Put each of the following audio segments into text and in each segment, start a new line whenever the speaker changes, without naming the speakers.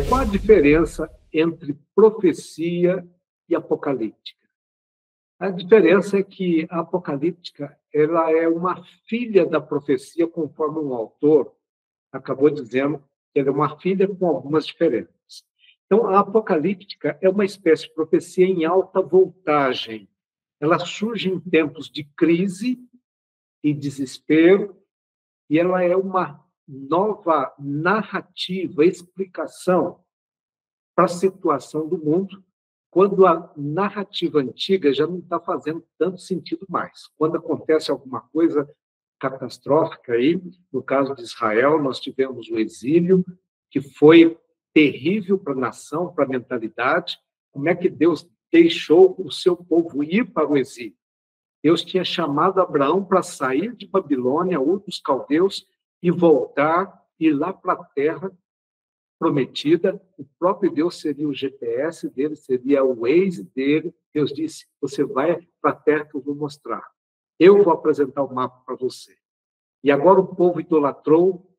Qual a diferença entre profecia e apocalíptica? A diferença é que a apocalíptica ela é uma filha da profecia, conforme um autor acabou dizendo que ela é uma filha com algumas diferenças. Então, a apocalíptica é uma espécie de profecia em alta voltagem. Ela surge em tempos de crise e desespero, e ela é uma nova narrativa, explicação para a situação do mundo, quando a narrativa antiga já não está fazendo tanto sentido mais. Quando acontece alguma coisa catastrófica aí, no caso de Israel, nós tivemos o exílio, que foi terrível para a nação, para a mentalidade. Como é que Deus deixou o seu povo ir para o exílio? Deus tinha chamado Abraão para sair de Babilônia ou dos caldeus e voltar, ir lá para a terra prometida. O próprio Deus seria o GPS dele, seria o Waze dele. Deus disse, você vai para a terra que eu vou mostrar. Eu vou apresentar o mapa para você. E agora o povo idolatrou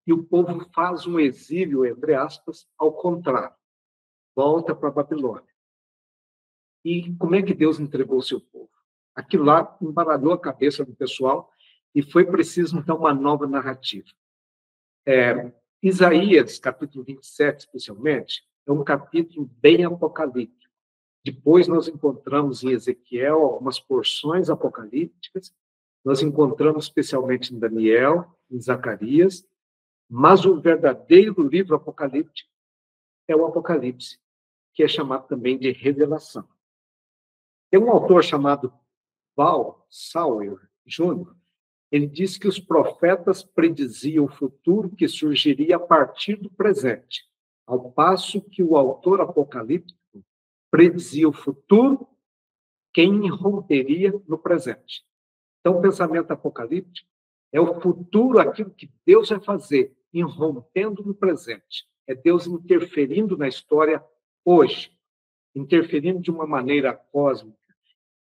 e o povo faz um exílio, entre aspas, ao contrário. Volta para a Babilônia. E como é que Deus entregou o seu povo? Aquilo lá embaralhou a cabeça do pessoal e foi preciso, então, uma nova narrativa. Isaías, capítulo 27, especialmente, é um capítulo bem apocalíptico. Depois nós encontramos em Ezequiel algumas porções apocalípticas, nós encontramos especialmente em Daniel, em Zacarias, mas o verdadeiro livro apocalíptico é o Apocalipse, que é chamado também de Revelação. Tem um autor chamado Val Sauer Jr., ele diz que os profetas prediziam o futuro que surgiria a partir do presente, ao passo que o autor apocalíptico predizia o futuro que irromperia no presente. Então, o pensamento apocalíptico é o futuro, aquilo que Deus vai fazer, irrompendo no presente. É Deus interferindo na história hoje, interferindo de uma maneira cósmica.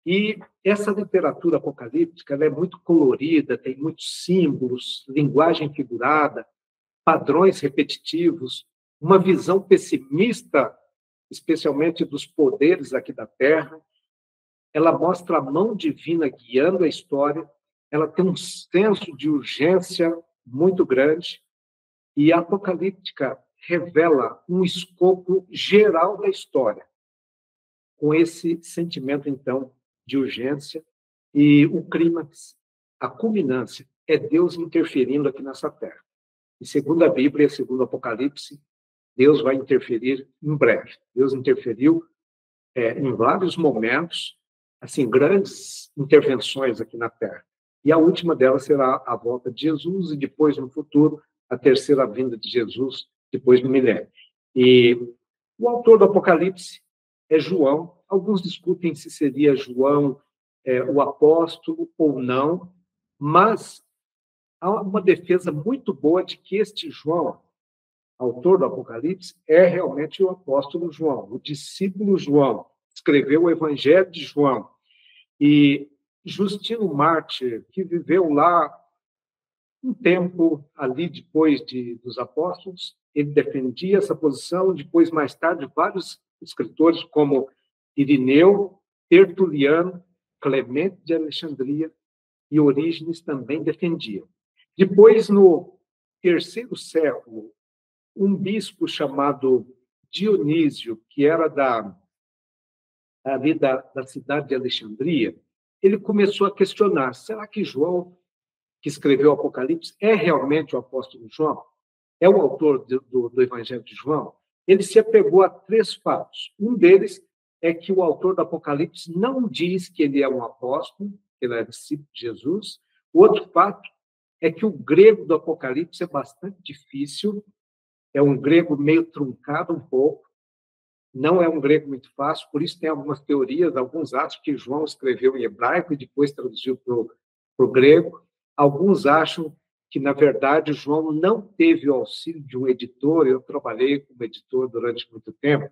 E essa literatura apocalíptica ela é muito colorida, tem muitos símbolos, linguagem figurada, padrões repetitivos, uma visão pessimista, especialmente dos poderes aqui da Terra. Ela mostra a mão divina guiando a história, ela tem um senso de urgência muito grande, e a apocalíptica revela um escopo geral da história, com esse sentimento, então, de urgência, e o clímax, a culminância, é Deus interferindo aqui nessa terra. E segundo a Bíblia, segundo o Apocalipse, Deus vai interferir em breve. Deus interferiu em vários momentos, assim, grandes intervenções aqui na terra. E a última delas será a volta de Jesus e depois, no futuro, a terceira vinda de Jesus, depois do milênio. E o autor do Apocalipse é João. Alguns discutem se seria João o apóstolo ou não, mas há uma defesa muito boa de que este João, autor do Apocalipse, é realmente o apóstolo João, o discípulo João, escreveu o Evangelho de João. E Justino Mártir, que viveu lá um tempo ali depois dos apóstolos, ele defendia essa posição. Depois, mais tarde, vários escritores como Irineu, Tertuliano, Clemente de Alexandria e Orígenes também defendiam. Depois, no terceiro século, um bispo chamado Dionísio, que era ali da cidade de Alexandria, ele começou a questionar, será que João, que escreveu o Apocalipse, é realmente o apóstolo João? É o autor do Evangelho de João? Ele se apegou a 3 fatos. Um deles é que o autor do Apocalipse não diz que ele é um apóstolo, que ele é discípulo de Jesus. O outro fato é que o grego do Apocalipse é bastante difícil, é um grego meio truncado um pouco, não é um grego muito fácil, por isso tem algumas teorias, alguns acham que João escreveu em hebraico e depois traduziu para o grego. Alguns acham que, na verdade, João não teve o auxílio de um editor. Eu trabalhei como editor durante muito tempo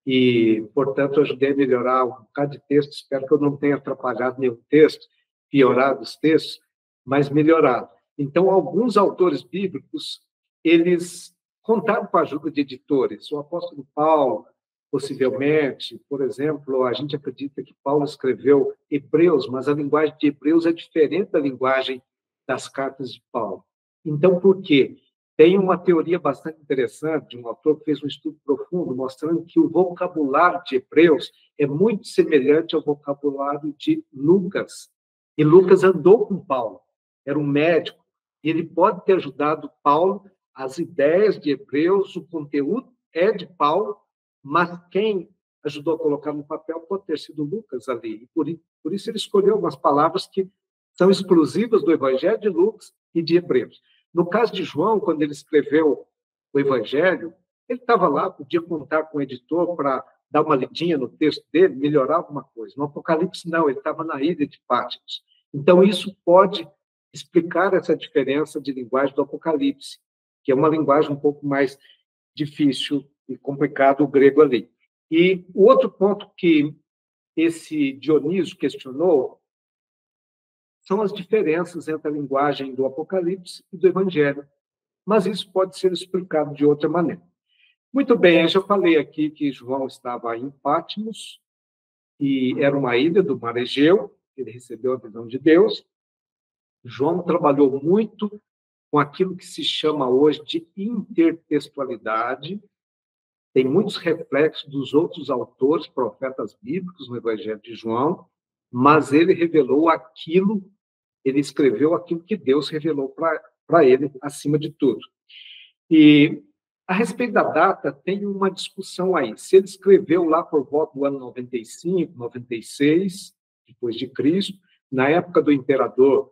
e, portanto, ajudei a melhorar um bocado de texto. Espero que eu não tenha atrapalhado nenhum texto, piorado os textos, mas melhorado. Então, alguns autores bíblicos, eles contaram com a ajuda de editores. O apóstolo Paulo, possivelmente, por exemplo, a gente acredita que Paulo escreveu Hebreus, mas a linguagem de Hebreus é diferente da linguagem das cartas de Paulo. Então, por quê? Tem uma teoria bastante interessante de um autor que fez um estudo profundo, mostrando que o vocabulário de Hebreus é muito semelhante ao vocabulário de Lucas. E Lucas andou com Paulo, era um médico, e ele pode ter ajudado Paulo. As ideias de Hebreus, o conteúdo é de Paulo, mas quem ajudou a colocar no papel pode ter sido Lucas ali. E por isso ele escolheu algumas palavras que são exclusivas do Evangelho de Lucas e de Hebreus. No caso de João, quando ele escreveu o Evangelho, ele estava lá, podia contar com o editor para dar uma lidinha no texto dele, melhorar alguma coisa. No Apocalipse, não, ele estava na ilha de Patmos. Então, isso pode explicar essa diferença de linguagem do Apocalipse, que é uma linguagem um pouco mais difícil e complicado, o grego ali. E o outro ponto que esse Dionísio questionou são as diferenças entre a linguagem do Apocalipse e do Evangelho, mas isso pode ser explicado de outra maneira. Muito bem, eu já falei aqui que João estava em Patmos, e era uma ilha do Mar Egeu, ele recebeu a visão de Deus. João trabalhou muito com aquilo que se chama hoje de intertextualidade. Tem muitos reflexos dos outros autores, profetas bíblicos no Evangelho de João, mas ele escreveu aquilo que Deus revelou para ele, acima de tudo. E, a respeito da data, tem uma discussão aí. Se ele escreveu lá por volta do ano 95, 96, depois de Cristo, na época do imperador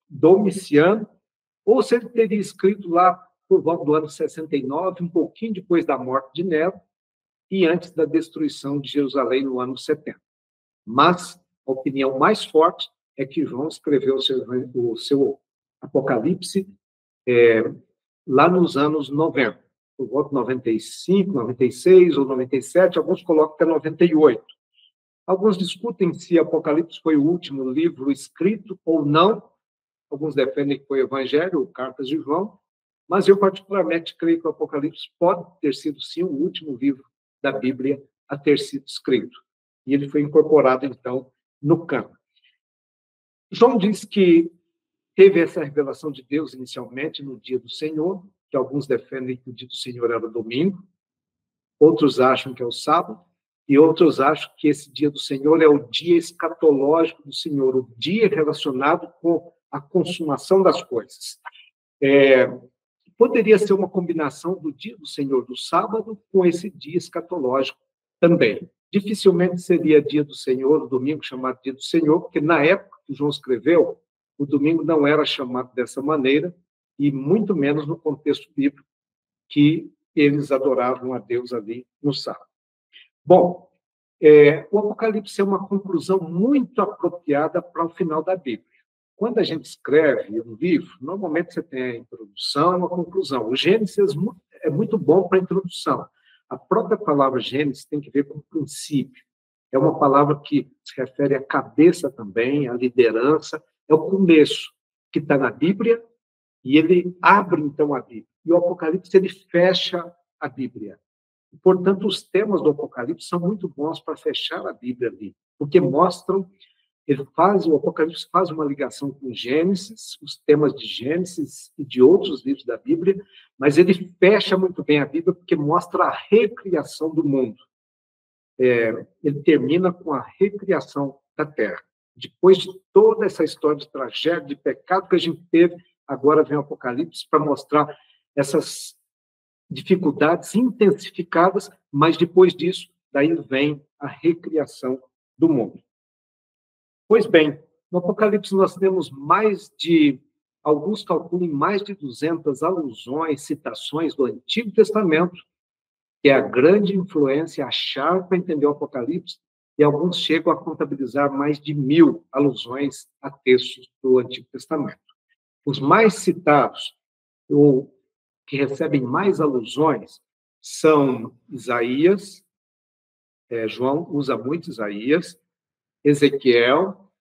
Domiciano, ou se ele teria escrito lá por volta do ano 69, um pouquinho depois da morte de Nero e antes da destruição de Jerusalém no ano 70. Mas a opinião mais forte é que João escreveu o seu Apocalipse lá nos anos 90, por volta de 95, 96 ou 97, alguns colocam até 98. Alguns discutem se Apocalipse foi o último livro escrito ou não. Alguns defendem que foi o Evangelho, ou Cartas de João, mas eu particularmente creio que o Apocalipse pode ter sido, sim, o último livro da Bíblia a ter sido escrito. E ele foi incorporado, então, no cânon. João diz que teve essa revelação de Deus inicialmente no dia do Senhor, que alguns defendem que o dia do Senhor era o domingo, outros acham que é o sábado, e outros acham que esse dia do Senhor é o dia escatológico do Senhor, o dia relacionado com a consumação das coisas. Poderia ser uma combinação do dia do Senhor do sábado com esse dia escatológico também. Dificilmente seria dia do Senhor, o domingo chamado dia do Senhor, porque na época que João escreveu, o domingo não era chamado dessa maneira, e muito menos no contexto bíblico, que eles adoravam a Deus ali no sábado. Bom, o Apocalipse é uma conclusão muito apropriada para o final da Bíblia. Quando a gente escreve um livro, normalmente você tem a introdução e a conclusão. O Gênesis é muito bom para a introdução. A própria palavra Gênesis tem que ver com princípio. É uma palavra que se refere à cabeça também, à liderança. É o começo que está na Bíblia e ele abre, então, a Bíblia. E o Apocalipse, ele fecha a Bíblia. Portanto, os temas do Apocalipse são muito bons para fechar a Bíblia ali, porque mostram, o Apocalipse faz uma ligação com Gênesis, os temas de Gênesis e de outros livros da Bíblia, mas ele fecha muito bem a Bíblia porque mostra a recriação do mundo. Ele termina com a recriação da Terra. Depois de toda essa história de tragédia, de pecado que a gente teve, agora vem o Apocalipse para mostrar essas dificuldades intensificadas, mas depois disso, daí vem a recriação do mundo. Pois bem, no Apocalipse nós temos alguns calculam mais de 200 alusões, citações do Antigo Testamento, que é a grande influência, a chave para entender o Apocalipse, e alguns chegam a contabilizar mais de 1000 alusões a textos do Antigo Testamento. Os mais citados, ou que recebem mais alusões, são Isaías, João usa muito Isaías, Ezequiel,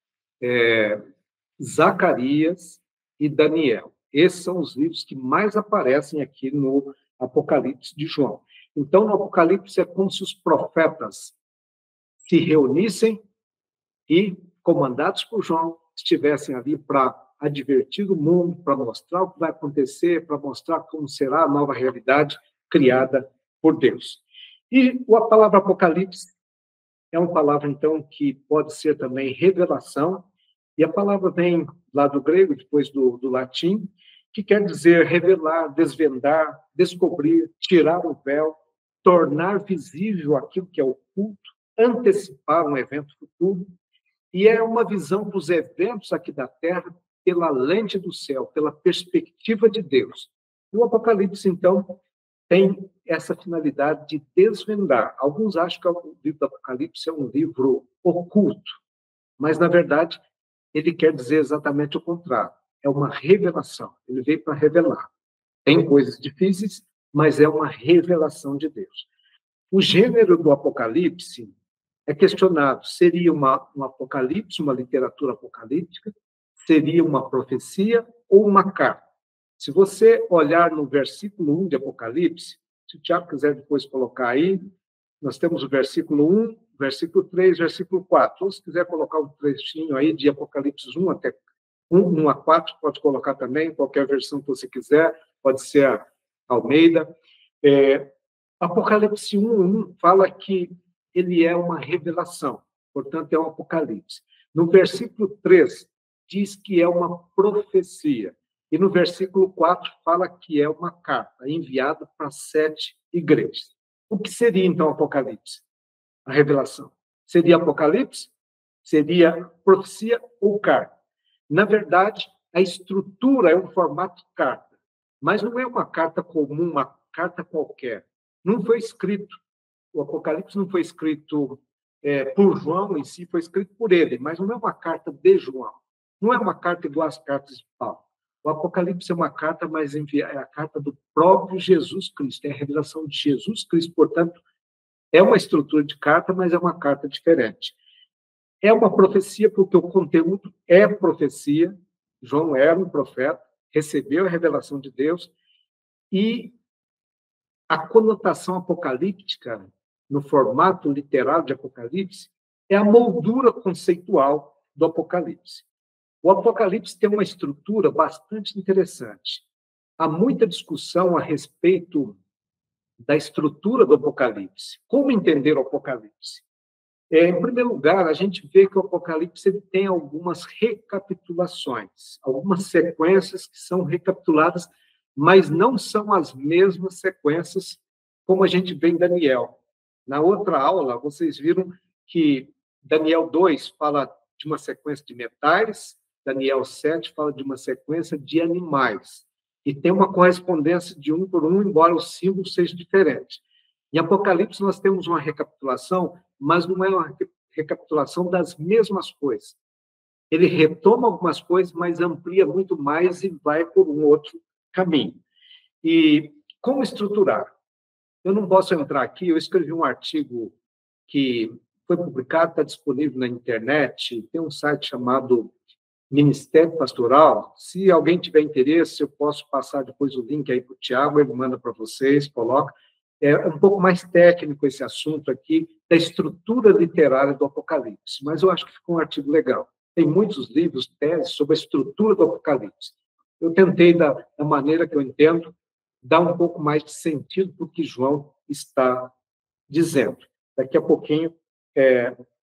Zacarias e Daniel. Esses são os livros que mais aparecem aqui no Apocalipse de João. Então, no Apocalipse é como se os profetas se reunissem e, comandados por João, estivessem ali para advertir o mundo, para mostrar o que vai acontecer, para mostrar como será a nova realidade criada por Deus. E a palavra Apocalipse é uma palavra, então, que pode ser também revelação, e a palavra vem lá do grego, depois do latim, que quer dizer revelar, desvendar, descobrir, tirar o véu, tornar visível aquilo que é oculto, antecipar um evento futuro, e é uma visão dos eventos aqui da Terra pela lente do céu, pela perspectiva de Deus. E o Apocalipse, então, tem essa finalidade de desvendar. Alguns acham que o livro do Apocalipse é um livro oculto, mas, na verdade, ele quer dizer exatamente o contrário. É uma revelação. Ele veio para revelar. Tem coisas difíceis, mas é uma revelação de Deus. O gênero do Apocalipse é questionado. Seria um apocalipse, uma literatura apocalíptica? Seria uma profecia ou uma carta? Se você olhar no versículo 1 de Apocalipse, se o Tiago quiser depois colocar aí, nós temos o versículo 1, versículo 3, versículo 4. Ou se quiser colocar um trechinho aí de Apocalipse 1 até 1 a 4, pode colocar também, qualquer versão que você quiser, pode ser a Almeida. Apocalipse 1 fala que ele é uma revelação, portanto, é um apocalipse. No versículo 3, diz que é uma profecia. E no versículo 4, fala que é uma carta enviada para 7 igrejas. O que seria, então, Apocalipse? A revelação. Seria Apocalipse? Seria profecia ou carta? Na verdade, a estrutura é um formato de carta, mas não é uma carta comum, uma carta qualquer. Não foi escrito, o Apocalipse não foi escrito por João em si, foi escrito por ele, mas não é uma carta de João. Não é uma carta igual às cartas de Paulo. O Apocalipse é uma carta, mas é a carta do próprio Jesus Cristo, é a revelação de Jesus Cristo, portanto, é uma estrutura de carta, mas é uma carta diferente. É uma profecia porque o conteúdo é profecia. João era um profeta, recebeu a revelação de Deus, e a conotação apocalíptica, no formato literário de Apocalipse, é a moldura conceitual do Apocalipse. O Apocalipse tem uma estrutura bastante interessante. Há muita discussão a respeito da estrutura do Apocalipse. Como entender o Apocalipse? Em primeiro lugar, a gente vê que o Apocalipse ele tem algumas recapitulações, algumas sequências que são recapituladas, mas não são as mesmas sequências como a gente vê em Daniel. Na outra aula, vocês viram que Daniel 2 fala de uma sequência de metais, Daniel 7 fala de uma sequência de animais. E tem uma correspondência de um por um, embora os símbolos sejam diferentes. Em Apocalipse, nós temos uma recapitulação, mas não é uma recapitulação das mesmas coisas. Ele retoma algumas coisas, mas amplia muito mais e vai por um outro caminho. E como estruturar? Eu não posso entrar aqui, eu escrevi um artigo que foi publicado, está disponível na internet, tem um site chamado Ministério Pastoral. Se alguém tiver interesse, eu posso passar depois o link aí para o Tiago, ele manda para vocês, coloca. É um pouco mais técnico esse assunto aqui, da estrutura literária do Apocalipse, mas eu acho que ficou um artigo legal. Tem muitos livros, teses sobre a estrutura do Apocalipse. Eu tentei, da maneira que eu entendo, dar um pouco mais de sentido para o que João está dizendo. Daqui a pouquinho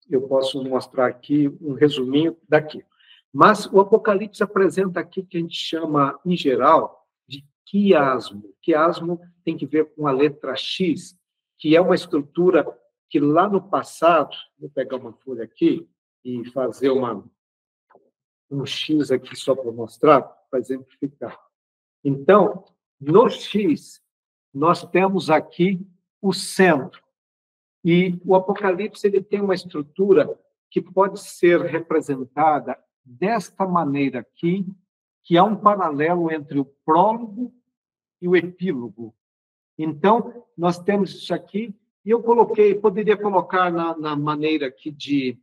eu posso mostrar aqui um resuminho daqui. Mas o Apocalipse apresenta aqui o que a gente chama, em geral, de quiasmo. Quiasmo tem que ver com a letra X, que é uma estrutura que lá no passado, vou pegar uma folha aqui e fazer um X aqui só para mostrar, para exemplificar. Então, no X, nós temos aqui o centro. E o Apocalipse ele tem uma estrutura que pode ser representada desta maneira aqui, que há um paralelo entre o prólogo e o epílogo. Então, nós temos isso aqui, e eu poderia colocar na maneira aqui de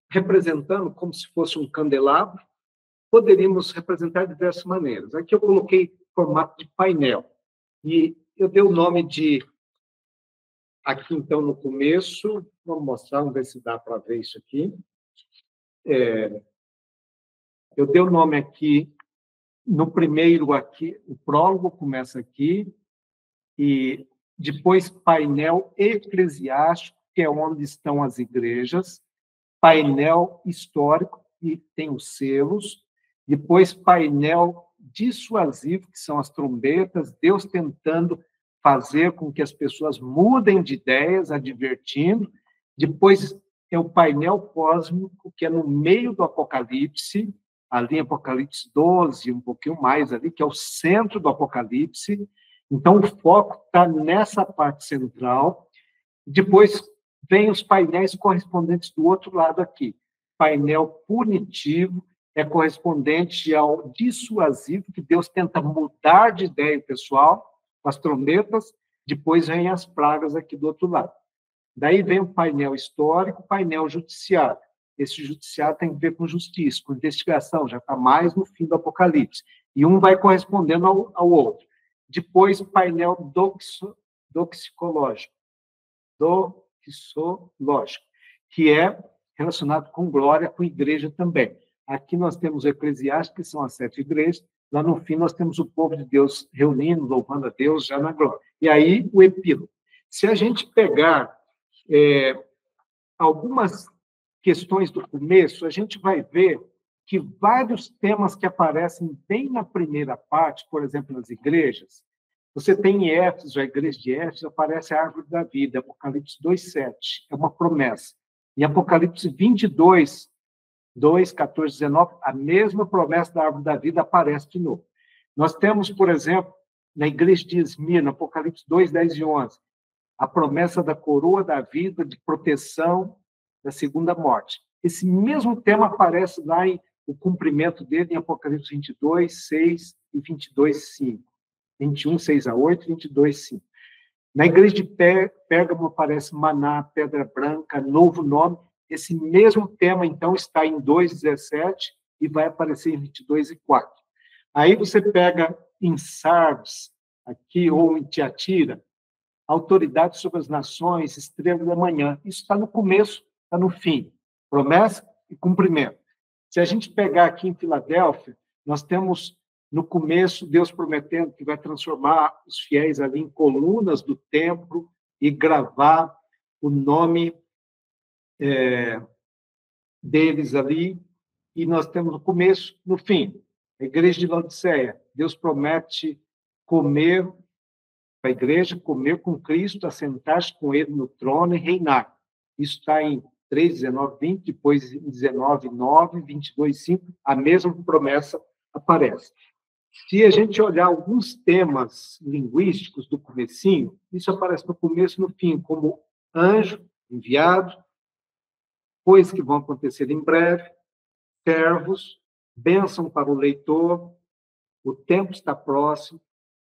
representando como se fosse um candelabro, poderíamos representar de diversas maneiras. Aqui eu coloquei formato de painel. E eu dei o nome de... Aqui, então, no começo, vamos mostrar, vamos ver se dá para ver isso aqui. Eu dei o nome aqui, no primeiro aqui, o prólogo começa aqui, e depois painel eclesiástico, que é onde estão as igrejas, painel histórico, que tem os selos, depois painel dissuasivo, que são as trombetas, Deus tentando fazer com que as pessoas mudem de ideias, advertindo. Depois é o painel cósmico, que é no meio do Apocalipse, ali em Apocalipse 12, um pouquinho mais ali, que é o centro do Apocalipse. Então, o foco está nessa parte central. Depois vem os painéis correspondentes do outro lado aqui. Painel punitivo é correspondente ao dissuasivo, que Deus tenta mudar de ideia o pessoal, com as trombetas. Depois vem as pragas aqui do outro lado. Daí vem o painel histórico, painel judiciário. Esse judiciário tem a ver com justiça, com investigação, já está mais no fim do Apocalipse. E um vai correspondendo ao outro. Depois, painel doxicológico, que é relacionado com glória, com igreja também. Aqui nós temos o eclesiástico, que são as 7 igrejas. Lá no fim, nós temos o povo de Deus reunindo, louvando a Deus já na glória. E aí, o epílogo. Se a gente pegar algumas questões do começo, a gente vai ver que vários temas que aparecem bem na primeira parte, por exemplo, nas igrejas, você tem em Éfeso, a igreja de Éfeso, aparece a árvore da vida, Apocalipse 2:7, é uma promessa. Em Apocalipse 22, 2, 14, 19, a mesma promessa da árvore da vida aparece de novo. Nós temos, por exemplo, na igreja de Esmirna, Apocalipse 2, 10 e 11, a promessa da coroa da vida, de proteção da segunda morte. Esse mesmo tema aparece lá em o cumprimento dele em Apocalipse 22, 6 e 22, 5. 21, 6 a 8, 22, 5. Na igreja de Pérgamo aparece maná, pedra branca, novo nome. Esse mesmo tema, então, está em 2:17 e vai aparecer em 22 e 4. Aí você pega em Sardes, aqui, ou em Tiatira, autoridade sobre as nações, estrela da manhã. Isso está no começo, está no fim. Promessa e cumprimento. Se a gente pegar aqui em Filadélfia, nós temos no começo Deus prometendo que vai transformar os fiéis ali em colunas do templo e gravar o nome deles ali. E nós temos no começo, no fim. A igreja de Laodiceia, Deus promete comer, para a igreja, comer com Cristo, assentar-se com ele no trono e reinar. Isso está em 3, 19, 20, depois em 19, 9, 22, 5, a mesma promessa aparece. Se a gente olhar alguns temas linguísticos do comecinho, isso aparece no começo e no fim, como anjo, enviado, coisas que vão acontecer em breve, servos, bênção para o leitor, o tempo está próximo,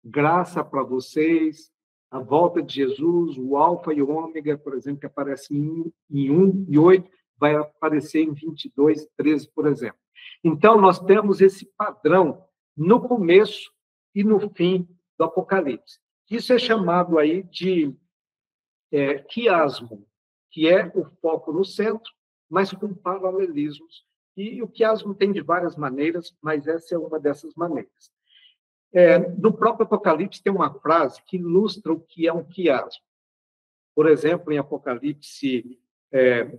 graça para vocês, a volta de Jesus, o alfa e o ômega, por exemplo, que aparece em 1 e 8, vai aparecer em 22, 13, por exemplo. Então, nós temos esse padrão no começo e no fim do Apocalipse. Isso é chamado aí de quiasmo, que é o foco no centro, mas com paralelismos. E o quiasmo tem de várias maneiras, mas essa é uma dessas maneiras. No próprio Apocalipse tem uma frase que ilustra o que é um quiasmo. Por exemplo, em Apocalipse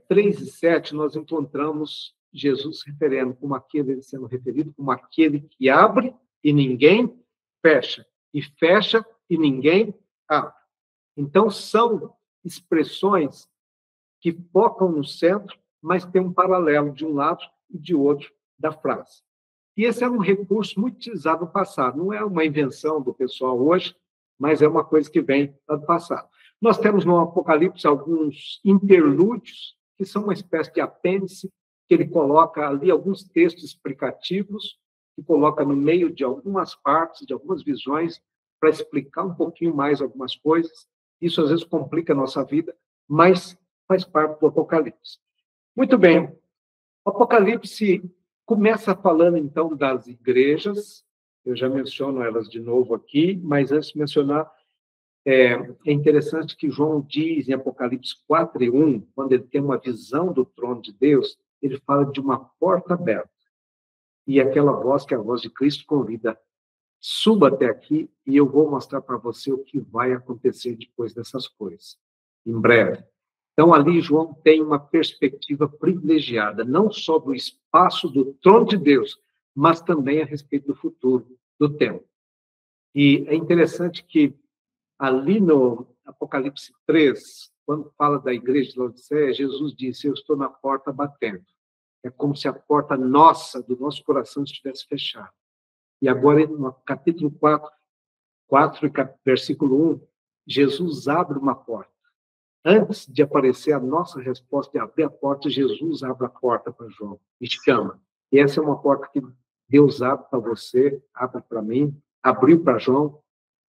3 e 7, nós encontramos Jesus sendo referido como aquele que abre e ninguém fecha, e fecha e ninguém abre. Então, são expressões que focam no centro, mas tem um paralelo de um lado e de outro da frase. E esse era um recurso muito utilizado no passado. Não é uma invenção do pessoal hoje, mas é uma coisa que vem do passado. Nós temos no Apocalipse alguns interlúdios, que são uma espécie de apêndice, que ele coloca ali alguns textos explicativos, que coloca no meio de algumas partes, de algumas visões, para explicar um pouquinho mais algumas coisas. Isso, às vezes, complica a nossa vida, mas faz parte do Apocalipse. Muito bem. O Apocalipse começa falando, então, das igrejas. Eu já menciono elas de novo aqui, mas antes de mencionar, é interessante que João diz em Apocalipse 4:1, quando ele tem uma visão do trono de Deus, ele fala de uma porta aberta. E aquela voz, que é a voz de Cristo, convida: suba até aqui e eu vou mostrar para você o que vai acontecer depois dessas coisas, em breve. Então, ali, João tem uma perspectiva privilegiada, não só do espaço do trono de Deus, mas também a respeito do futuro, do tempo. E é interessante que, ali no Apocalipse 3, quando fala da igreja de Laodiceia, Jesus disse: eu estou na porta batendo. É como se a porta nossa, do nosso coração, estivesse fechada. E agora, no capítulo 4, versículo 1, Jesus abre uma porta. Antes de aparecer a nossa resposta de abrir a porta, Jesus abre a porta para João e chama. E essa é uma porta que Deus abre para você, abre para mim, abriu para João,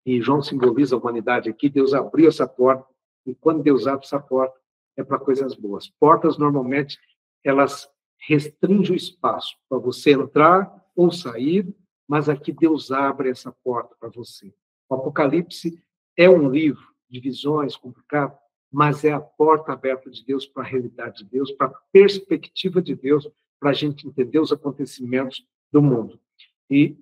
e João simboliza a humanidade aqui. Deus abriu essa porta, e quando Deus abre essa porta, é para coisas boas. Portas, normalmente, elas restringem o espaço para você entrar ou sair, mas aqui Deus abre essa porta para você. O Apocalipse é um livro de visões complicado, mas é a porta aberta de Deus para a realidade de Deus, para a perspectiva de Deus, para a gente entender os acontecimentos do mundo. E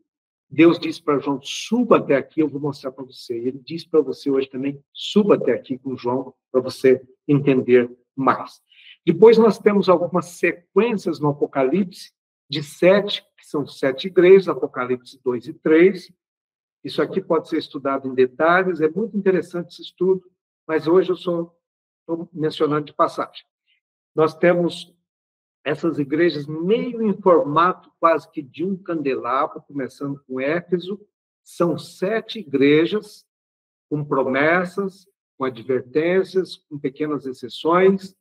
Deus disse para João: suba até aqui, eu vou mostrar para você. E ele diz para você hoje também: suba até aqui com João, para você entender mais. Depois nós temos algumas sequências no Apocalipse, de 7, que são 7 igrejas, Apocalipse 2 e 3. Isso aqui pode ser estudado em detalhes, é muito interessante esse estudo, mas hoje eu estou mencionando de passagem. Nós temos essas igrejas meio em formato quase que de um candelabro, começando com Éfeso. São 7 igrejas, com promessas, com advertências, com pequenas exceções.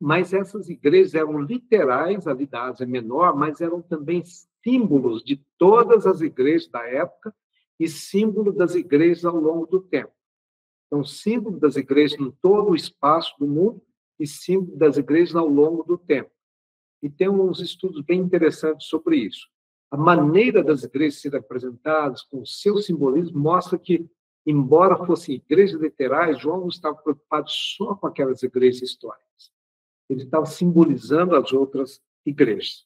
Mas essas igrejas eram literais, ali da Ásia Menor, mas eram também símbolos de todas as igrejas da época e símbolo das igrejas ao longo do tempo. Então, símbolo das igrejas em todo o espaço do mundo e símbolo das igrejas ao longo do tempo. E tem uns estudos bem interessantes sobre isso. A maneira das igrejas serem apresentadas, com o seu simbolismo, mostra que, embora fossem igrejas literais, João não estava preocupado só com aquelas igrejas históricas. Ele estava simbolizando as outras igrejas.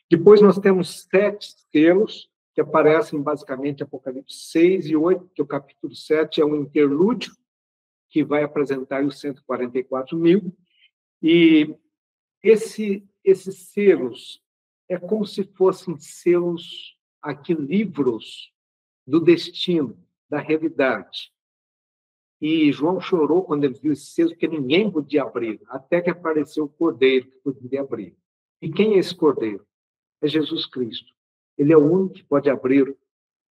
Depois nós temos 7 selos, que aparecem basicamente em Apocalipse 6 e 8, que o capítulo 7 é um interlúdio, que vai apresentar os 144.000. E esses selos é como se fossem selos, aqui, livros do destino, da realidade. E João chorou quando ele viu esse selo, porque ninguém podia abrir, até que apareceu o Cordeiro que podia abrir. E quem é esse Cordeiro? É Jesus Cristo. Ele é o único que pode abrir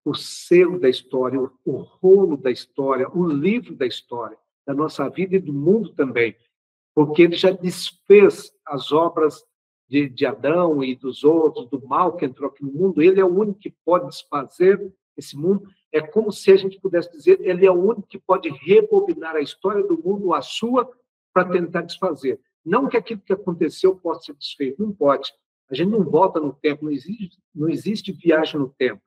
o selo da história, o rolo da história, o livro da história, da nossa vida e do mundo também, porque ele já desfez as obras de Adão e dos outros, do mal que entrou aqui no mundo. Ele é o único que pode desfazer esse mundo. É como se a gente pudesse dizer: ele é o único que pode rebobinar a história do mundo, a sua, para tentar desfazer. Não que aquilo que aconteceu possa ser desfeito, não pode. A gente não volta no tempo, não existe viagem no tempo.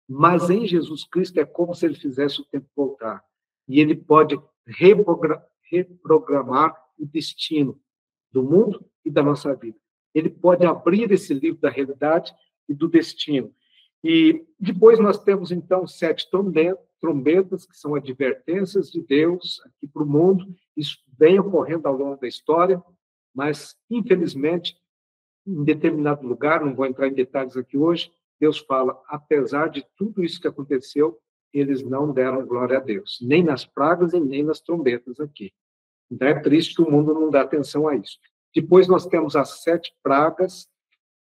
Mas em Jesus Cristo é como se ele fizesse o tempo voltar. E ele pode reprogramar o destino do mundo e da nossa vida. Ele pode abrir esse livro da realidade e do destino. E depois nós temos, então, 7 trombetas, que são advertências de Deus aqui para o mundo. Isso vem ocorrendo ao longo da história, mas, infelizmente, em determinado lugar, não vou entrar em detalhes aqui hoje, Deus fala: apesar de tudo isso que aconteceu, eles não deram glória a Deus, nem nas pragas e nem nas trombetas aqui. Então é triste que o mundo não dá atenção a isso. Depois nós temos as 7 pragas,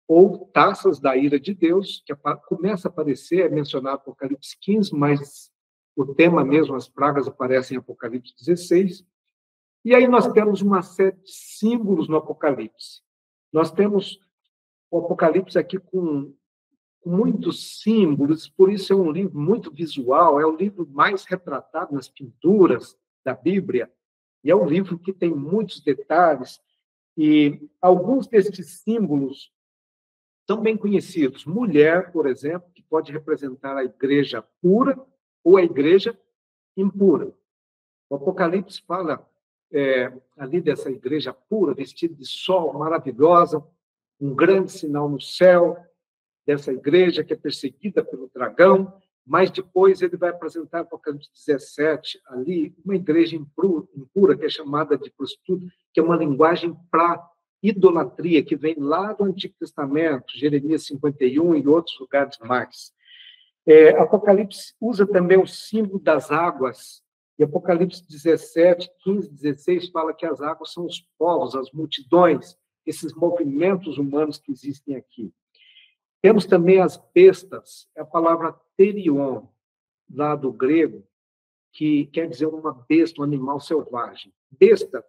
ou taças da ira de Deus, que começa a aparecer, é mencionado em Apocalipse 15, mas o tema mesmo, as pragas, aparecem em Apocalipse 16. E aí nós temos uma série de símbolos no Apocalipse. Nós temos o Apocalipse aqui com muitos símbolos, por isso é um livro muito visual, é o livro mais retratado nas pinturas da Bíblia, e é um livro que tem muitos detalhes, e alguns desses símbolos são bem conhecidos. Mulher, por exemplo, que pode representar a igreja pura ou a igreja impura. O Apocalipse fala ali dessa igreja pura, vestida de sol, maravilhosa, um grande sinal no céu, dessa igreja que é perseguida pelo dragão, mas depois ele vai apresentar, no Apocalipse 17, ali, uma igreja impura, que é chamada de prostituta, que é uma linguagem para idolatria, que vem lá do Antigo Testamento, Jeremias 51 e outros lugares mais. Apocalipse usa também o símbolo das águas, e Apocalipse 17, 15, 16 fala que as águas são os povos, as multidões, esses movimentos humanos que existem aqui. Temos também as bestas, é a palavra terion, lá do grego, que quer dizer uma besta, um animal selvagem. Besta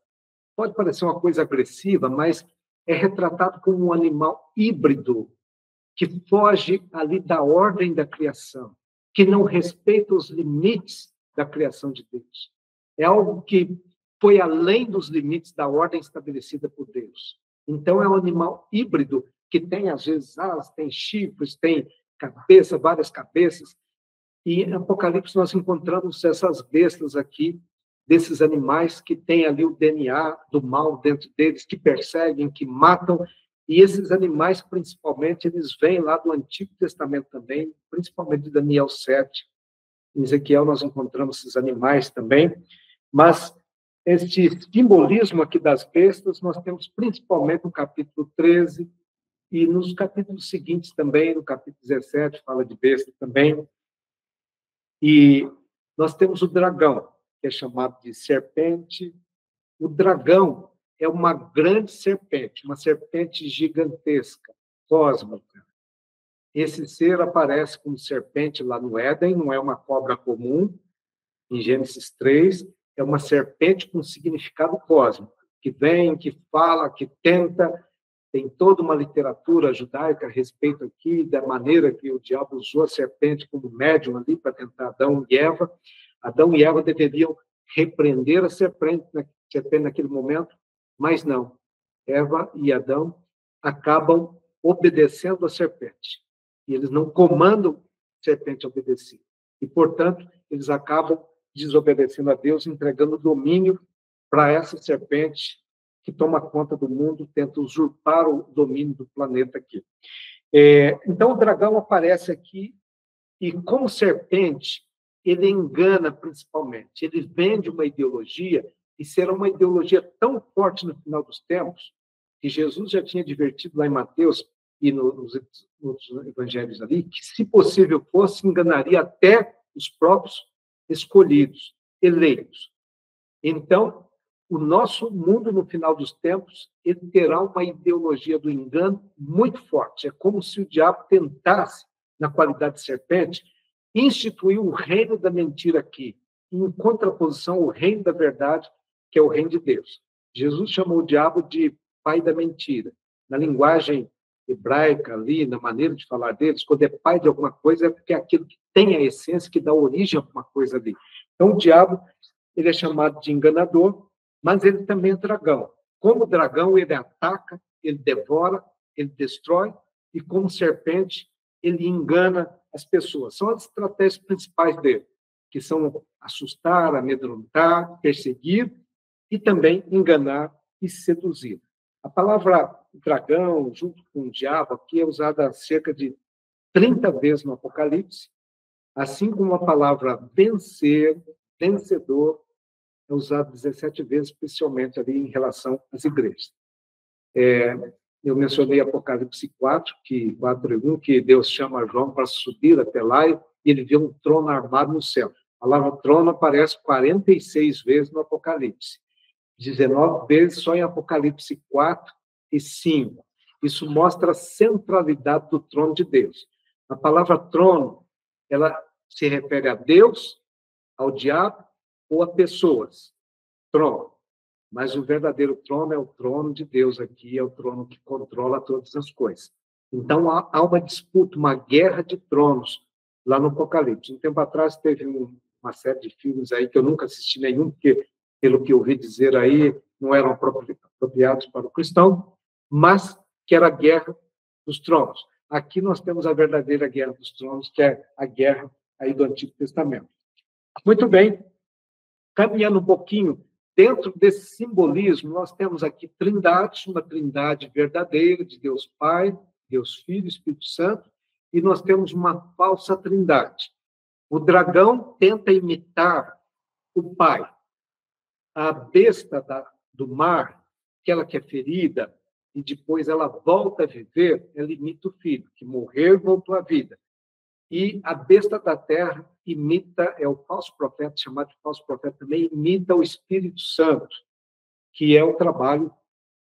pode parecer uma coisa agressiva, mas é retratado como um animal híbrido, que foge ali da ordem da criação, que não respeita os limites da criação de Deus. É algo que foi além dos limites da ordem estabelecida por Deus. Então, é um animal híbrido que tem, às vezes, asas, tem chifres, tem cabeça, várias cabeças. E em Apocalipse nós encontramos essas bestas aqui, desses animais que têm ali o DNA do mal dentro deles, que perseguem, que matam. E esses animais, principalmente, eles vêm lá do Antigo Testamento também, principalmente de Daniel 7. Em Ezequiel nós encontramos esses animais também. Mas este simbolismo aqui das bestas nós temos principalmente no capítulo 13, e nos capítulos seguintes também, no capítulo 17, fala de besta também. E nós temos o dragão, que é chamado de serpente. O dragão é uma grande serpente, uma serpente gigantesca, cósmica. Esse ser aparece como serpente lá no Éden, não é uma cobra comum, em Gênesis 3, é uma serpente com significado cósmico, que vem, que fala, que tenta. Tem toda uma literatura judaica a respeito aqui da maneira que o diabo usou a serpente como médium ali para tentar Adão e Eva. Adão e Eva deveriam repreender a serpente naquele momento, mas não. Eva e Adão acabam obedecendo a serpente. E eles não comandam a serpente a obedecer. E, portanto, eles acabam desobedecendo a Deus, entregando domínio para essa serpente que toma conta do mundo, tenta usurpar o domínio do planeta aqui. Então, o dragão aparece aqui e, como serpente, ele engana principalmente. Ele vende uma ideologia, e será uma ideologia tão forte no final dos tempos, que Jesus já tinha advertido lá em Mateus e nos outros evangelhos ali, que, se possível fosse, enganaria até os próprios escolhidos, eleitos. Então, o nosso mundo, no final dos tempos, ele terá uma ideologia do engano muito forte. É como se o diabo tentasse, na qualidade de serpente, instituir o reino da mentira aqui, em contraposição ao reino da verdade, que é o reino de Deus. Jesus chamou o diabo de pai da mentira. Na linguagem hebraica ali, na maneira de falar deles, quando é pai de alguma coisa, é porque é aquilo que tem a essência, que dá origem a alguma coisa ali. Então, o diabo, ele é chamado de enganador, mas ele também é dragão. Como dragão, ele ataca, ele devora, ele destrói, e como serpente, ele engana as pessoas. São as estratégias principais dele, que são assustar, amedrontar, perseguir e também enganar e seduzir. A palavra dragão, junto com o diabo, aqui é usada cerca de 30 vezes no Apocalipse, assim como a palavra vencer, vencedor, é usado 17 vezes, especialmente ali em relação às igrejas. Eu mencionei Apocalipse 4, 4:1, que Deus chama João para subir até lá e ele vê um trono armado no céu. A palavra trono aparece 46 vezes no Apocalipse, 19 vezes só em Apocalipse 4 e 5. Isso mostra a centralidade do trono de Deus. A palavra trono, ela se refere a Deus, ao diabo ou a pessoas. Trono. Mas o verdadeiro trono é o trono de Deus aqui, é o trono que controla todas as coisas. Então, há uma disputa, uma guerra de tronos lá no Apocalipse. Um tempo atrás teve uma série de filmes aí que eu nunca assisti nenhum, porque, pelo que eu ouvi dizer aí, não eram apropriados para o cristão, mas que era a guerra dos Tronos. Aqui nós temos a verdadeira Guerra dos Tronos, que é a guerra aí do Antigo Testamento. Muito bem, caminhando um pouquinho, dentro desse simbolismo, nós temos aqui trindade, uma trindade verdadeira de Deus Pai, Deus Filho e Espírito Santo, e nós temos uma falsa trindade. O dragão tenta imitar o Pai. A besta do mar, aquela que é ferida, e depois ela volta a viver, ela imita o Filho, que morreu e voltou à vida. E a besta da terra imita, é o falso profeta, chamado de falso profeta também, imita o Espírito Santo, que é o trabalho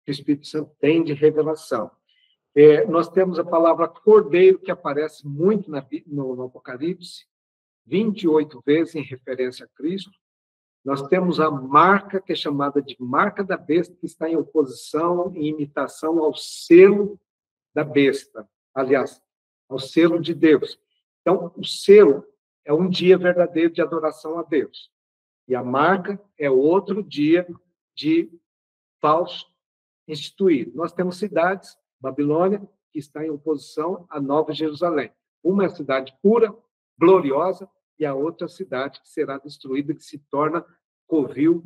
que o Espírito Santo tem de revelação. Nós temos a palavra cordeiro, que aparece muito no Apocalipse, 28 vezes em referência a Cristo. Nós temos a marca, que é chamada de marca da besta, que está em oposição, em imitação ao selo da besta, aliás, ao selo de Deus. Então, o selo é um dia verdadeiro de adoração a Deus. E a marca é outro dia de falso instituído. Nós temos cidades, Babilônia, que está em oposição à Nova Jerusalém. Uma é a cidade pura, gloriosa, e a outra cidade que será destruída, que se torna covil.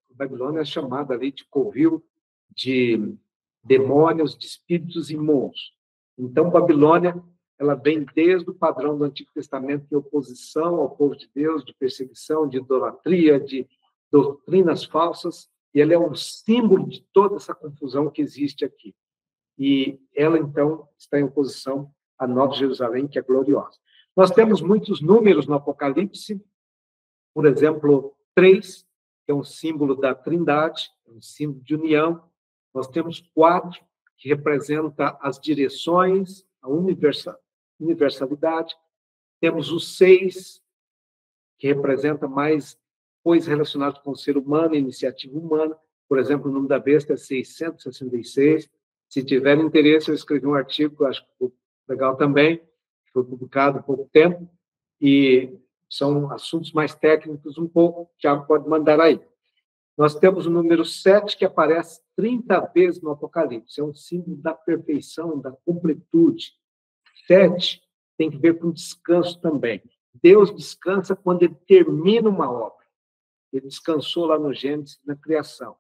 Babilônia é chamada ali de covil de demônios, de espíritos imundos. Então, Babilônia, ela vem desde o padrão do Antigo Testamento de oposição ao povo de Deus, de perseguição, de idolatria, de doutrinas falsas, e ela é um símbolo de toda essa confusão que existe aqui. E ela, então, está em oposição à Nova Jerusalém, que é gloriosa. Nós temos muitos números no Apocalipse, por exemplo, 3, que é um símbolo da Trindade, é um símbolo de união. Nós temos 4, que representa as direções, a universalidade. Temos o 6, que representa mais coisas relacionadas com o ser humano, a iniciativa humana. Por exemplo, o número da besta é 666. Se tiver interesse, eu escrevi um artigo, acho que ficou legal também, que foi publicado há pouco tempo, e são assuntos mais técnicos um pouco, o Tiago pode mandar aí. Nós temos o número 7, que aparece 30 vezes no Apocalipse. É um símbolo da perfeição, da completude. 7 tem que ver com descanso também. Deus descansa quando ele termina uma obra. Ele descansou lá no Gênesis, na criação.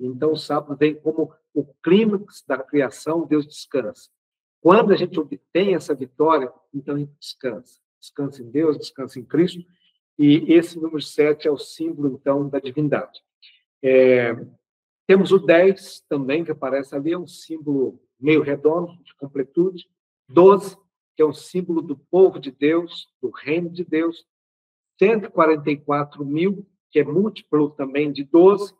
Então, o sábado vem como o clímax da criação, Deus descansa. Quando a gente obtém essa vitória, então a gente descansa. Descansa em Deus, descansa em Cristo. E esse número 7 é o símbolo, então, da divindade. Temos o 10 também, que aparece ali, é um símbolo meio redondo, de completude. 12, que é um símbolo do povo de Deus, do reino de Deus. 144 mil, que é múltiplo também de 12,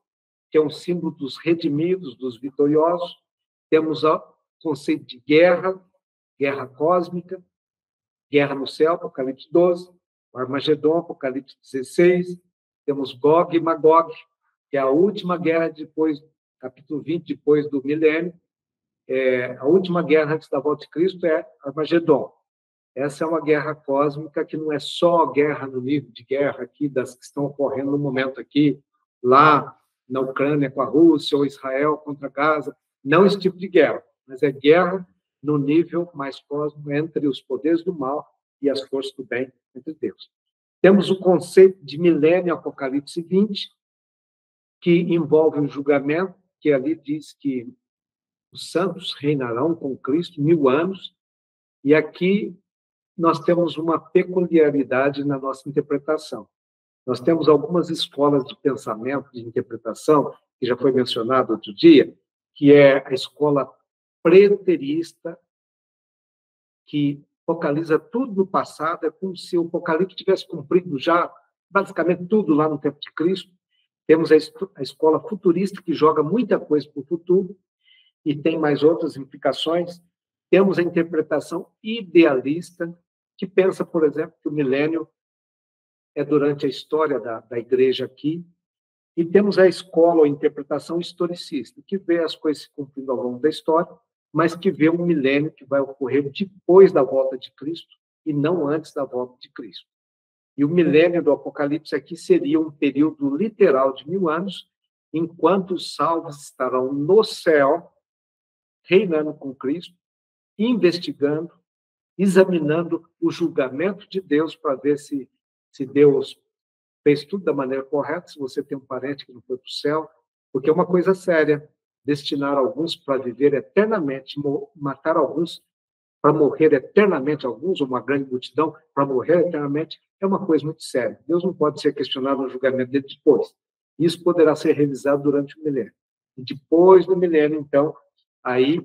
que é um símbolo dos redimidos, dos vitoriosos. Temos o conceito de guerra, guerra cósmica, guerra no céu, Apocalipse 12, o Armagedon, Apocalipse 16. Temos Gog e Magog, que é a última guerra depois, capítulo 20, depois do milênio. A última guerra antes da volta de Cristo é Armagedon. Essa é uma guerra cósmica que não é só guerra no nível de guerra aqui, das que estão ocorrendo no momento aqui, lá na Ucrânia com a Rússia, ou Israel contra Gaza. Não esse tipo de guerra, mas é guerra no nível mais cósmico entre os poderes do mal e as forças do bem entre Deus. Temos o conceito de milênio, Apocalipse 20, que envolve o julgamento, que ali diz que os santos reinarão com Cristo 1000 anos, e aqui nós temos uma peculiaridade na nossa interpretação. Nós temos algumas escolas de pensamento, de interpretação, que já foi mencionado outro dia, que é a escola preterista, que focaliza tudo no passado, é como se o Apocalipse tivesse cumprido já basicamente tudo lá no tempo de Cristo. Temos a escola futurista, que joga muita coisa para o futuro, e tem mais outras implicações. Temos a interpretação idealista, que pensa, por exemplo, que o milênio é durante a história da igreja aqui. E temos a escola ou interpretação historicista, que vê as coisas se cumprindo ao longo da história, mas que vê um milênio que vai ocorrer depois da volta de Cristo e não antes da volta de Cristo. E o milênio do Apocalipse aqui seria um período literal de 1000 anos, enquanto os salvos estarão no céu, reinando com Cristo, investigando, examinando o julgamento de Deus para ver se Deus fez tudo da maneira correta, se você tem um parente que não foi para o céu, porque é uma coisa séria destinar alguns para viver eternamente, matar alguns para morrer eternamente, alguns, uma grande multidão, para morrer eternamente, é uma coisa muito séria. Deus não pode ser questionado no julgamento dele depois. Isso poderá ser revisado durante o milênio. E depois do milênio, então, aí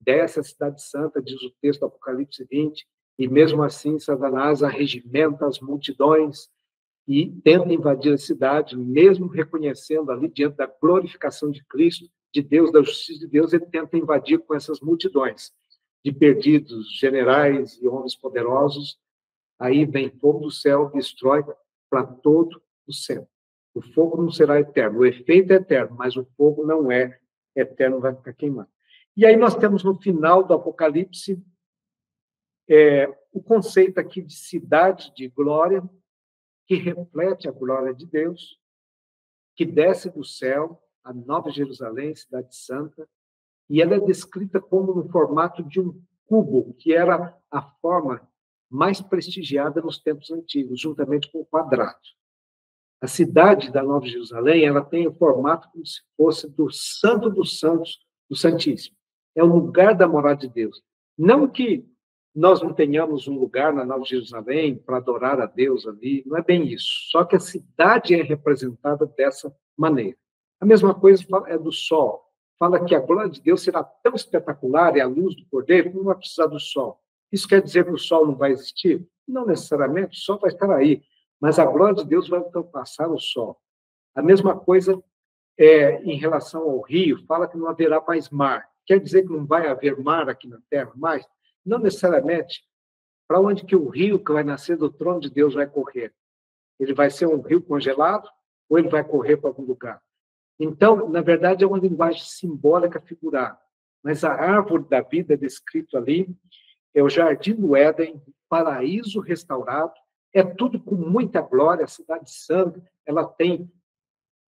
desce a cidade santa, diz o texto do Apocalipse 20, e mesmo assim Satanás arregimenta as multidões e tenta invadir a cidade, mesmo reconhecendo ali, diante da glorificação de Cristo, de Deus, da justiça de Deus, ele tenta invadir com essas multidões de perdidos, generais e homens poderosos. Aí vem fogo do céu, destrói para todo o céu. O fogo não será eterno, o efeito é eterno, mas o fogo não é eterno, vai ficar queimando. E aí nós temos no final do Apocalipse o conceito aqui de cidade de glória, que reflete a glória de Deus, que desce do céu, a Nova Jerusalém, cidade santa, e ela é descrita como no formato de um cubo, que era a forma mais prestigiada nos tempos antigos, juntamente com o quadrado. A cidade da Nova Jerusalém, ela tem o formato como se fosse do Santo dos Santos, do Santíssimo. É o lugar da morada de Deus. Não que nós não tenhamos um lugar na Nova Jerusalém para adorar a Deus ali, não é bem isso. Só que a cidade é representada dessa maneira. A mesma coisa é do sol. Fala que a glória de Deus será tão espetacular e a luz do Cordeiro que não vai precisar do sol. Isso quer dizer que o sol não vai existir? Não necessariamente, o sol vai estar aí, mas a glória de Deus vai ultrapassar o sol. A mesma coisa em relação ao rio, fala que não haverá mais mar. Quer dizer que não vai haver mar aqui na Terra mais? Não necessariamente. Para onde que o rio que vai nascer do trono de Deus vai correr? Ele vai ser um rio congelado ou ele vai correr para algum lugar? Então, na verdade, é uma linguagem simbólica figurada. Mas a árvore da vida é descrito ali, é o jardim do Éden, paraíso restaurado, é tudo com muita glória, a cidade santa, ela tem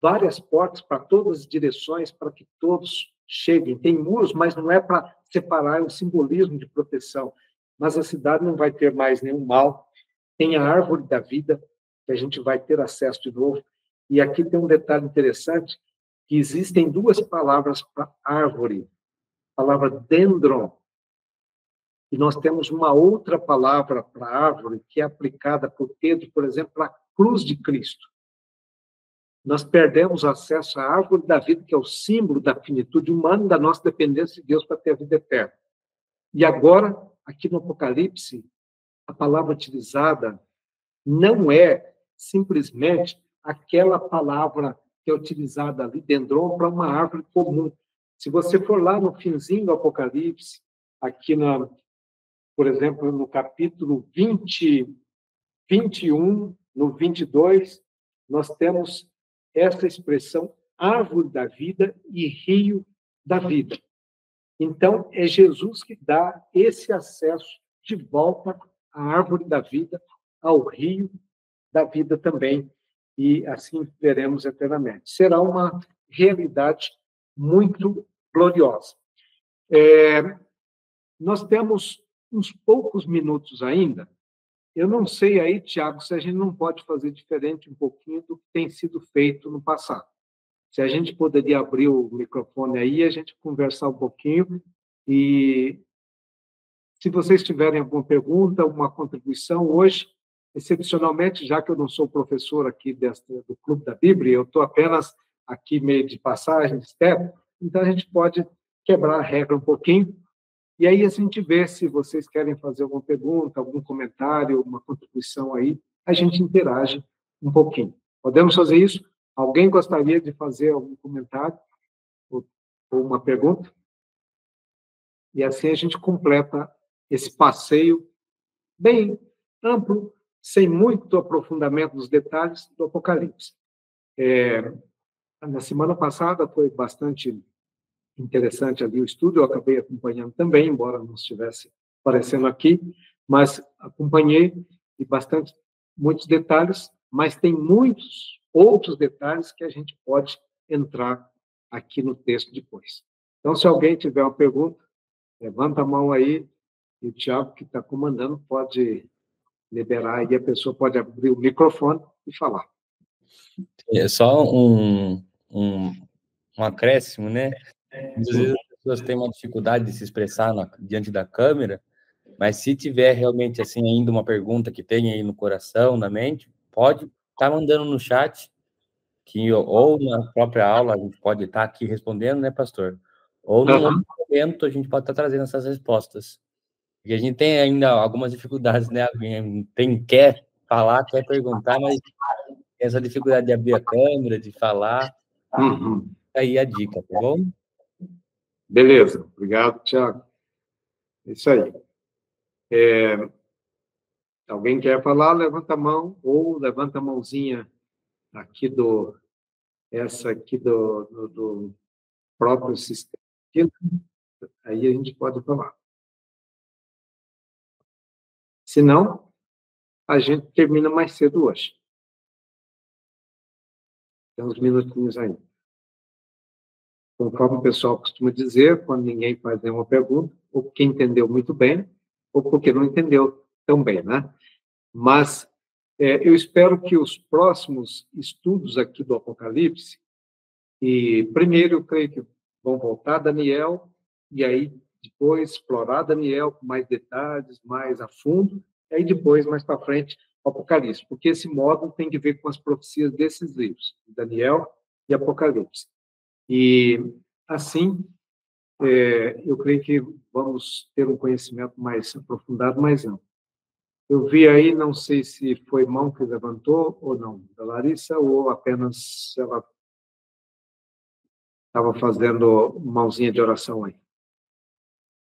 várias portas para todas as direções, para que todos cheguem. Tem muros, mas não é para separar, é um simbolismo de proteção. Mas a cidade não vai ter mais nenhum mal. Tem a árvore da vida, que a gente vai ter acesso de novo. E aqui tem um detalhe interessante, que existem duas palavras para árvore. A palavra dendron. E nós temos uma outra palavra para árvore, que é aplicada por Pedro, por exemplo, para a cruz de Cristo. Nós perdemos acesso à árvore da vida, que é o símbolo da finitude humana, da nossa dependência de Deus para ter a vida eterna. E agora, aqui no Apocalipse, a palavra utilizada não é simplesmente aquela palavra que é utilizada ali, dendron, para uma árvore comum. Se você for lá no finzinho do Apocalipse, aqui, por exemplo, no capítulo 20, 21, no 22, nós temos essa expressão árvore da vida e rio da vida. Então, é Jesus que dá esse acesso de volta à árvore da vida, ao rio da vida também, e assim veremos eternamente. Será uma realidade muito gloriosa. Nós temos uns poucos minutos ainda. Eu não sei aí, Tiago, se a gente não pode fazer diferente um pouquinho do que tem sido feito no passado. Se a gente poderia abrir o microfone aí, a gente conversar um pouquinho. E se vocês tiverem alguma pergunta, alguma contribuição, hoje, excepcionalmente, já que eu não sou professor aqui do Clube da Bíblia, eu estou apenas aqui meio de passagem, de step, então a gente pode quebrar a regra um pouquinho. E aí a gente vê se vocês querem fazer alguma pergunta, algum comentário, uma contribuição aí, a gente interage um pouquinho. Podemos fazer isso? Alguém gostaria de fazer algum comentário ou uma pergunta? E assim a gente completa esse passeio bem amplo, sem muito aprofundamento nos detalhes do Apocalipse. Na semana passada foi bastante interessante ali o estudo, eu acabei acompanhando também, embora não estivesse aparecendo aqui, mas acompanhei e muitos detalhes, mas tem muitos outros detalhes que a gente pode entrar aqui no texto depois. Então, se alguém tiver uma pergunta, levanta a mão aí, E o Tiago, que está comandando, pode liberar, aí a pessoa pode abrir o microfone e falar.
É só um acréscimo, né? Às vezes as pessoas têm uma dificuldade de se expressar diante da câmera, mas se tiver realmente assim ainda uma pergunta que tem aí no coração, na mente, pode estar mandando no chat, ou na própria aula a gente pode estar aqui respondendo, né, pastor? Ou num outro momento a gente pode estar trazendo essas respostas. Porque a gente tem ainda algumas dificuldades, né? Alguém quer falar, quer perguntar, mas tem essa dificuldade de abrir a câmera, de falar. Aí a dica, tá bom?
Beleza, obrigado, Tiago. É isso aí. Alguém quer falar, levanta a mão, ou levanta a mãozinha aqui essa aqui do próprio sistema. Aí a gente pode falar. Se não, a gente termina mais cedo hoje. Tem uns minutinhos ainda. Conforme o pessoal costuma dizer, quando ninguém faz nenhuma pergunta, ou porque entendeu muito bem, ou porque não entendeu tão bem, né? Mas eu espero que os próximos estudos aqui do Apocalipse, e primeiro eu creio que vão voltar a Daniel, e aí depois explorar Daniel com mais detalhes, mais a fundo, e aí depois, mais para frente, o Apocalipse, porque esse módulo tem que ver com as profecias desses livros, Daniel e Apocalipse. E, assim, eu creio que vamos ter um conhecimento mais aprofundado, mais amplo. Eu vi aí, não sei se foi mão que levantou ou não, da Larissa, ou apenas ela estava fazendo mãozinha de oração aí.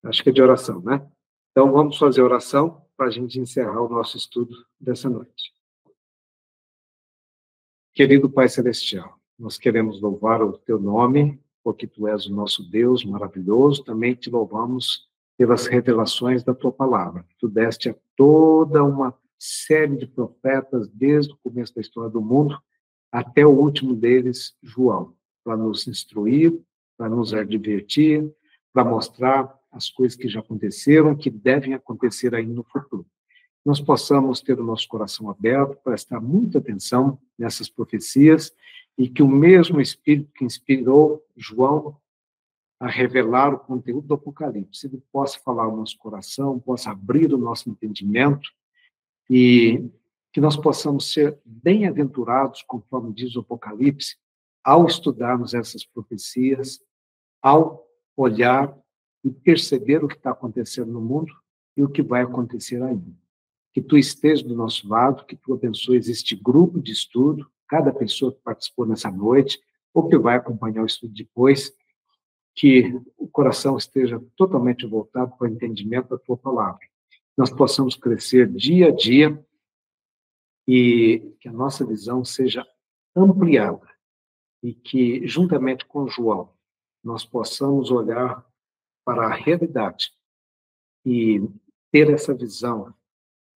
Acho que é de oração, né? Então, vamos fazer oração para a gente encerrar o nosso estudo dessa noite. Querido Pai Celestial, nós queremos louvar o Teu nome, porque Tu és o nosso Deus maravilhoso. Também Te louvamos pelas revelações da Tua palavra. Tu deste a toda uma série de profetas, desde o começo da história do mundo, até o último deles, João, para nos instruir, para nos advertir, para mostrar as coisas que já aconteceram, que devem acontecer ainda no futuro. Nós possamos ter o nosso coração aberto, prestar muita atenção nessas profecias, e que o mesmo Espírito que inspirou João a revelar o conteúdo do Apocalipse, ele possa falar o nosso coração, possa abrir o nosso entendimento, e que nós possamos ser bem-aventurados, conforme diz o Apocalipse, ao estudarmos essas profecias, ao olhar e perceber o que está acontecendo no mundo e o que vai acontecer ainda. Que Tu estejas do nosso lado, que Tu abençoes este grupo de estudo, cada pessoa que participou nessa noite, ou que vai acompanhar o estudo depois, que o coração esteja totalmente voltado para o entendimento da Tua palavra. Nós possamos crescer dia a dia e que a nossa visão seja ampliada e que, juntamente com João, nós possamos olhar para a realidade e ter essa visão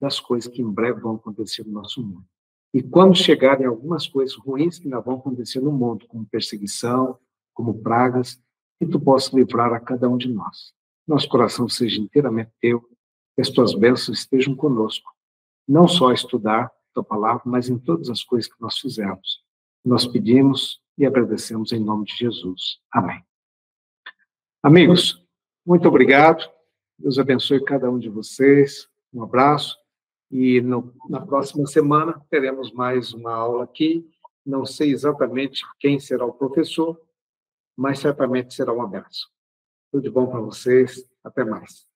das coisas que em breve vão acontecer no nosso mundo. E quando chegarem algumas coisas ruins que ainda vão acontecer no mundo, como perseguição, como pragas, que Tu possa livrar a cada um de nós. Nosso coração seja inteiramente Teu, que as Tuas bênçãos estejam conosco. Não só estudar Tua palavra, mas em todas as coisas que nós fizermos. Nós pedimos e agradecemos em nome de Jesus. Amém. Amigos, muito obrigado. Deus abençoe cada um de vocês. Um abraço. E na próxima semana teremos mais uma aula aqui. Não sei exatamente quem será o professor, mas certamente será uma bênção. Tudo de bom para vocês. Até mais.